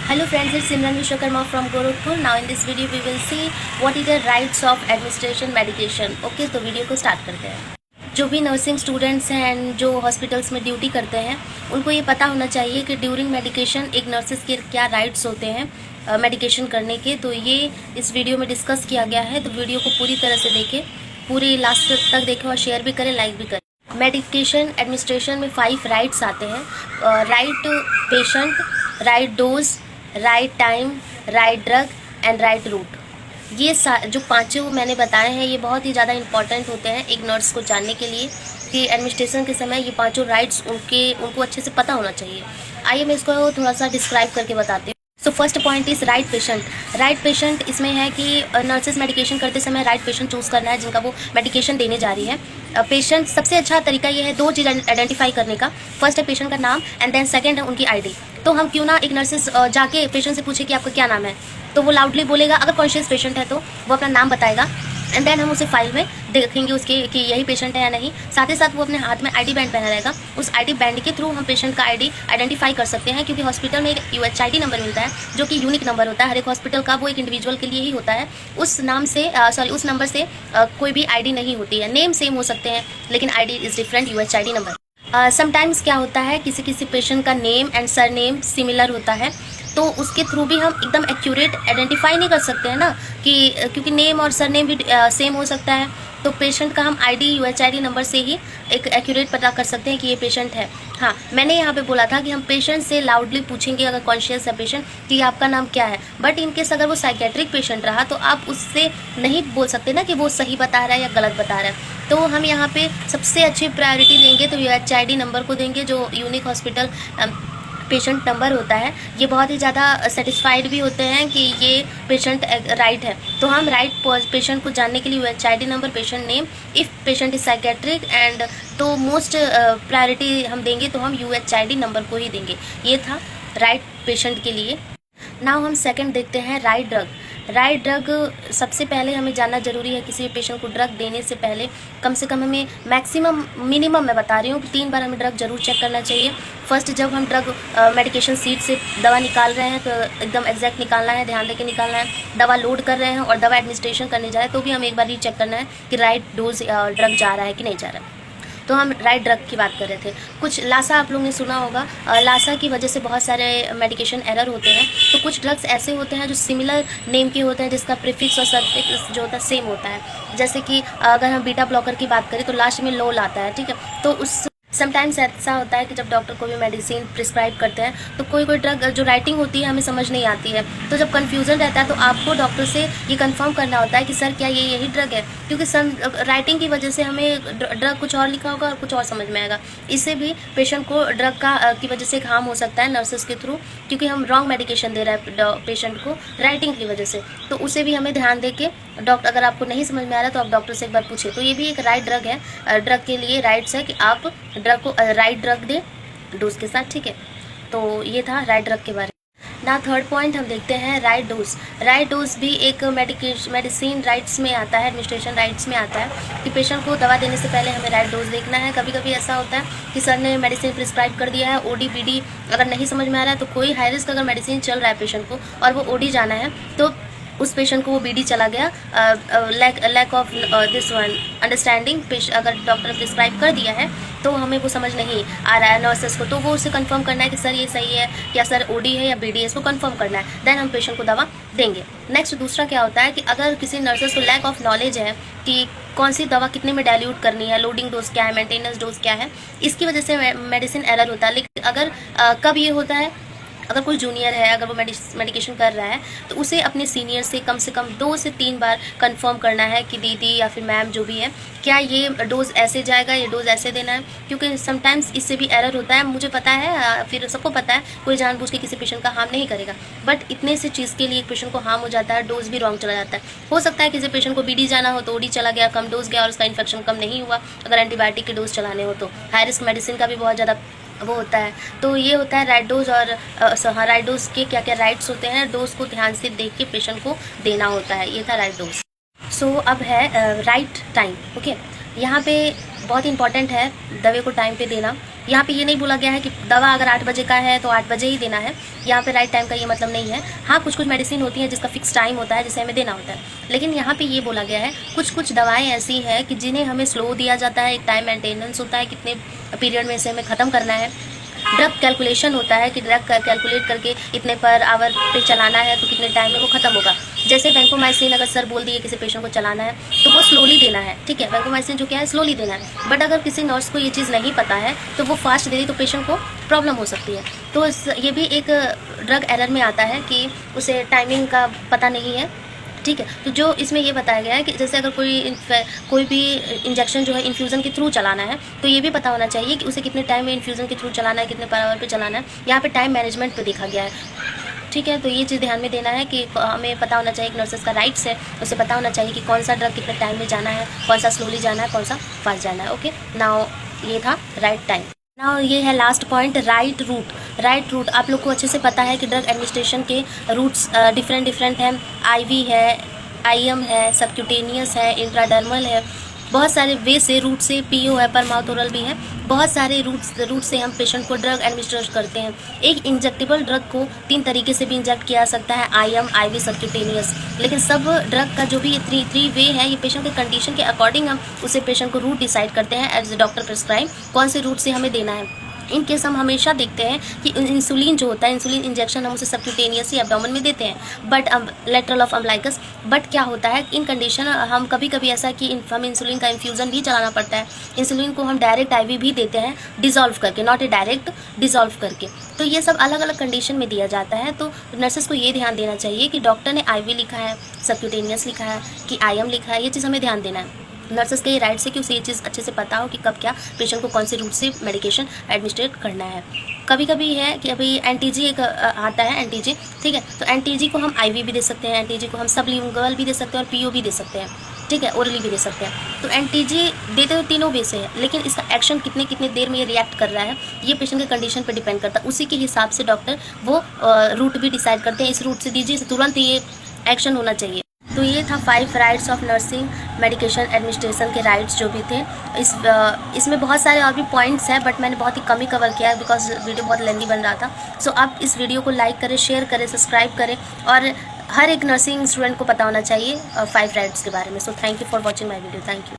Hello friends, it's Simran Vishwakarma from Gorakhpur. Now in this video we will see what is the rights of administration medication. Okay, तो video को start करते हैं। जो भी nursing students हैं and जो hospitals में duty करते हैं उनको ये पता होना चाहिए कि ड्यूरिंग मेडिकेशन एक नर्सेस के क्या राइट्स होते हैं मेडिकेशन करने के। तो ये इस वीडियो में डिस्कस किया गया है, तो वीडियो को पूरी तरह से देखें, पूरी लास्ट तक देखें और शेयर भी करें, लाइक भी करें। मेडिकेशन एडमिनिस्ट्रेशन में 5 राइट्स आते हैं। Right patient, right dose, right time, right drug and right route. ये जो पांचों मैंने बताए हैं ये बहुत ही ज़्यादा इंपॉर्टेंट होते हैं एक नर्स को जानने के लिए कि एडमिनिस्ट्रेशन के समय ये पांचों राइट्स उनको अच्छे से पता होना चाहिए। आइए मैं इसको थोड़ा सा डिस्क्राइब करके बताती हूँ। So first point is right patient. Right patient इसमें है कि नर्सेस मेडिकेशन करते समय राइट पेशेंट चूज़ करना है जिनका वो मेडिकेशन देने जा रही है। पेशेंट सबसे अच्छा तरीका ये है 2 चीज़ आइडेंटिफाई करने का। फर्स्ट है पेशेंट का नाम एंड देन सेकंड है उनकी आईडी। तो हम क्यों ना एक नर्सेस जाके पेशेंट से पूछे कि आपका क्या नाम है, तो वो लाउडली बोलेगा। अगर कॉन्शियस पेशेंट है तो वो अपना नाम बताएगा एंड देन हम उसे फाइल में देखेंगे उसके कि यही पेशेंट है या नहीं। साथ ही साथ वो अपने हाथ में आईडी बैंड पहना रहेगा। उस आईडी बैंड के थ्रू हम पेशेंट का आईडी आइडेंटिफाई कर सकते हैं, क्योंकि हॉस्पिटल में एक UHID नंबर मिलता है जो कि यूनिक नंबर होता है हर एक हॉस्पिटल का। वो एक इंडिविजुअल के लिए ही होता है। उस नाम से उस नंबर से कोई भी आईडी नहीं होती है। नेम सेम हो सकते हैं लेकिन ID is different UHID number. Sometimes क्या होता है किसी पेशेंट का name and sir name similar होता है, तो उसके थ्रू भी हम एकदम एक्यूरेट आइडेंटिफाई नहीं कर सकते हैं ना, कि क्योंकि नेम और सर नेम भी सेम हो सकता है। तो पेशेंट का हम आईडी UHID नंबर से ही एक एक्यूरेट पता कर सकते हैं कि ये पेशेंट है। हाँ, मैंने यहाँ पे बोला था कि हम पेशेंट से लाउडली पूछेंगे अगर कॉन्शियस है पेशेंट कि आपका नाम क्या है। बट इनकेस अगर वो साइकेट्रिक पेशेंट रहा तो आप उससे नहीं बोल सकते ना कि वो सही बता रहा है या गलत बता रहा है। तो हम यहाँ पे सबसे अच्छी प्रायोरिटी देंगे तो UHID नंबर को देंगे, जो यूनिक हॉस्पिटल पेशेंट नंबर होता है। ये बहुत ही ज़्यादा सेटिस्फाइड भी होते हैं कि ये पेशेंट राइट है। तो हम राइट पेशेंट को जानने के लिए UHID number, patient name, if patient is psychiatric and तो मोस्ट प्रायोरिटी हम देंगे तो हम UHID नंबर को ही देंगे। ये था राइट पेशेंट के लिए। नाउ हम सेकंड देखते हैं राइट ड्रग। राइट ड्रग सबसे पहले हमें जानना जरूरी है। किसी भी पेशेंट को ड्रग देने से पहले कम से कम हमें मिनिमम मैं बता रही हूँ कि 3 बार हमें ड्रग जरूर चेक करना चाहिए। फर्स्ट, जब हम ड्रग मेडिकेशन सीट से दवा निकाल रहे हैं तो एकदम एग्जैक्ट निकालना है, ध्यान देके निकालना है। दवा लोड कर रहे हैं और दवा एडमिनिस्ट्रेशन करने जा रहे हैं तो भी हमें एक बार ये चेक करना है कि राइट डोज ड्रग जा रहा है कि नहीं जा रहा है। तो हम राइट ड्रग की बात कर रहे थे। कुछ लासा आप लोगों ने सुना होगा, लासा की वजह से बहुत सारे मेडिकेशन एरर होते हैं। तो कुछ ड्रग्स ऐसे होते हैं जो सिमिलर नेम के होते हैं जिसका प्रीफिक्स और सफिक्स जो होता है सेम होता है। जैसे कि अगर हम बीटा ब्लॉकर की बात करें तो लास्ट में लोल आता है, ठीक है। तो उस समटाइम्स ऐसा होता है कि जब डॉक्टर कोई भी मेडिसिन प्रिस्क्राइब करते हैं तो कोई ड्रग जो राइटिंग होती है हमें समझ नहीं आती है। तो जब कन्फ्यूज़न रहता है तो आपको डॉक्टर से ये कंफर्म करना होता है कि सर क्या ये यही ड्रग है, क्योंकि राइटिंग की वजह से हमें ड्रग कुछ और लिखा होगा और कुछ और समझ में आएगा। इससे भी पेशेंट को ड्रग की वजह से हार्म हो सकता है नर्सेस के थ्रू, क्योंकि हम रॉन्ग मेडिकेशन दे रहे हैं पेशेंट को राइटिंग की वजह से। तो उसे भी हमें ध्यान दे के डॉक्टर, अगर आपको नहीं समझ में आ रहा है तो आप डॉक्टर से एक बार पूछे। तो ये भी एक राइट ड्रग है। ड्रग के लिए राइट्स है कि आप ड्रग को राइट ड्रग दें डोज के साथ, ठीक है। तो ये था राइट ड्रग के बारे में। ना थर्ड पॉइंट हम देखते हैं राइट डोज। राइट डोज भी एक मेडिसिन राइट्स में आता है, एडमिनिस्ट्रेशन राइट्स में आता है कि पेशेंट को दवा देने से पहले हमें राइट डोज देखना है। कभी कभी ऐसा होता है कि सर ने मेडिसिन प्रिस्क्राइब कर दिया है, OD BD अगर नहीं समझ में आ रहा है तो कोई हाई रिस्क अगर मेडिसिन चल रहा है पेशेंट को और वो OD जाना है तो उस पेशेंट को वो BD चला गया, lack of this one understanding. अगर डॉक्टर ने प्रिस्क्राइब कर दिया है तो हमें वो समझ नहीं आ रहा है नर्सेस को, तो वो उसे कंफर्म करना है कि सर ये सही है या सर OD है या BD है, इसको कंफर्म करना है। देन हम पेशेंट को दवा देंगे। नेक्स्ट दूसरा क्या होता है कि अगर किसी नर्सेस को लैक ऑफ नॉलेज है कि कौन सी दवा कितने में डाइल्यूट करनी है, लोडिंग डोज क्या है, मेंटेनेंस डोज क्या है, इसकी वजह से मेडिसिन एरर होता है। लेकिन अगर कब ये होता है, अगर कोई जूनियर है, अगर वो मेडिकेशन कर रहा है तो उसे अपने सीनियर से कम 2 से 3 बार कंफर्म करना है कि दीदी या फिर मैम जो भी है, क्या ये डोज ऐसे जाएगा, ये डोज ऐसे देना है, क्योंकि समटाइम्स इससे भी एरर होता है। मुझे पता है, फिर सबको पता है, कोई जानबूझ के किसी पेशेंट का हार्म नहीं करेगा, बट इतने से चीज़ के लिए एक पेशेंट को हार्म हो जाता है, डोज भी रॉन्ग चला जाता है। हो सकता है किसी पेशेंट को BD जाना हो तो OD चला गया, कम डोज गया और उसका इन्फेक्शन कम नहीं हुआ। अगर एंटीबायोटिक के डोज चलाने हो तो हाई रिस्क मेडिसिन का भी बहुत ज़्यादा वो होता है। तो ये होता है राइट डोज। और राइट डोज के क्या क्या राइट्स होते हैं, डोज को ध्यान से देख के पेशेंट को देना होता है। ये था राइट डोज। सो अब है राइट टाइम। ओके, यहाँ पे बहुत इंपॉर्टेंट है दवे को टाइम पे देना। यहाँ पे ये नहीं बोला गया है कि दवा अगर 8 बजे का है तो 8 बजे ही देना है। यहाँ पे राइट टाइम का ये मतलब नहीं है। हाँ, कुछ कुछ मेडिसिन होती है जिसका फिक्स टाइम होता है जिसे हमें देना होता है, लेकिन यहाँ पे ये बोला गया है कुछ कुछ दवाएं ऐसी है कि जिन्हें हमें स्लो दिया जाता है, एक टाइम मेंटेनेंस होता है, कितने पीरियड में इसे हमें ख़त्म करना है। ड्रग कैलकुलेशन होता है कि ड्रग कैलकुलेट करके इतने पर आवर पे चलाना है तो कितने टाइम में वो ख़त्म होगा। जैसे वैंकोमाइसिन अगर सर बोल दिए किसी पेशेंट को चलाना है तो वो स्लोली देना है, ठीक है। वैंकोमाइसिन जो क्या है स्लोली देना है, बट अगर किसी नर्स को ये चीज़ नहीं पता है तो वो फास्ट दे दी तो पेशेंट को प्रॉब्लम हो सकती है। तो ये भी एक ड्रग एरर में आता है कि उसे टाइमिंग का पता नहीं है, ठीक है। तो जो इसमें ये बताया गया है कि जैसे अगर कोई भी इंजेक्शन जो है इन्फ्यूज़न के थ्रू चलाना है तो ये भी पता होना चाहिए कि उसे कितने टाइम में इन्फ्यूज़न के थ्रू चलाना है, कितने पर आवर पे चलाना है। यहाँ पे टाइम मैनेजमेंट पे देखा गया है, ठीक है। तो ये चीज़ ध्यान में देना है कि हमें पता होना चाहिए कि नर्सेस का राइट्स है, उसे पता होना चाहिए कि कौन सा ड्रग कितने टाइम में जाना है, कौन सा स्लोली जाना है, कौन सा फास्ट जाना है। ओके, नाउ ये था राइट टाइम। नाउ ये है last point, right route. Right route आप लोग को अच्छे से पता है कि ड्रग एडमिनिस्ट्रेशन के रूट्स डिफरेंट हैं। आईवी है, आईएम है, सबक्यूटेनियस है, इंट्राडर्मल है, बहुत सारे वे से रूट से, पीओ है, पर माउथ ओरल भी है, बहुत सारे रूट से हम पेशेंट को ड्रग एडमिनिस्ट्रेट करते हैं। एक इंजेक्टेबल ड्रग को 3 तरीके से भी इंजेक्ट किया जा सकता है, आईएम, आईवी, सबक्यूटेनियस। लेकिन सब ड्रग का जो भी थ्री वे है, ये पेशेंट के कंडीशन के अकॉर्डिंग हम उसे पेशेंट को रूट डिसाइड करते हैं एज ए डॉक्टर प्रिस्क्राइब कौन से रूट से हमें देना है। इन केस हम हमेशा देखते हैं कि इंसुलिन जो होता है, इंसुलिन इंजेक्शन हम उसे सबक्यूटेनियस ही एब्डोमेन में देते हैं, but lateral of umbilicus. But क्या होता है इन कंडीशन हम कभी कभी ऐसा कि हम इंसुलिन का इन्फ्यूज़न भी चलाना पड़ता है। इंसुलिन को हम डायरेक्ट आईवी भी देते हैं, डिज़ोल्व करके, नॉट ए डायरेक्ट, डिज़ोल्व करके। तो ये सब अलग अलग कंडीशन में दिया जाता है। तो नर्सेस को ये ध्यान देना चाहिए कि डॉक्टर ने आईवी लिखा है, सबक्यूटेनियस लिखा है कि आईएम लिखा है, ये चीज़ हमें ध्यान देना है। नर्सेस के ये राइट्स है कि उसे ये चीज़ अच्छे से पता हो कि कब क्या पेशेंट को कौन से रूट से मेडिकेशन एडमिनिस्ट्रेट करना है। कभी कभी है कि अभी एनटीजी एक आता है, एनटीजी, ठीक है। तो एनटीजी को हम आईवी भी दे सकते हैं, एनटीजी को हम सबलिंगुअल भी दे सकते हैं और पीओ भी दे सकते हैं, ठीक है, ओरली भी दे सकते हैं। तो एनटीजी देते हुए तीनों वे से है, लेकिन इसका एक्शन कितने देर में ये रिएक्ट कर रहा है ये पेशेंट के कंडीशन पर डिपेंड करता है। उसी के हिसाब से डॉक्टर वो रूट भी डिसाइड करते हैं, इस रूट से दीजिए, तुरंत ये एक्शन होना चाहिए। तो ये था 5 rights of nursing medication administration के राइट्स जो भी थे। इसमें बहुत सारे और भी पॉइंट्स हैं, बट मैंने बहुत ही कम ही कवर किया है बिकॉज वीडियो बहुत लेंदी बन रहा था। सो आप इस वीडियो को लाइक करें, शेयर करें, सब्सक्राइब करें, और हर एक नर्सिंग स्टूडेंट को पता होना चाहिए 5 राइट्स के बारे में। So thank you for watching my video. Thank you.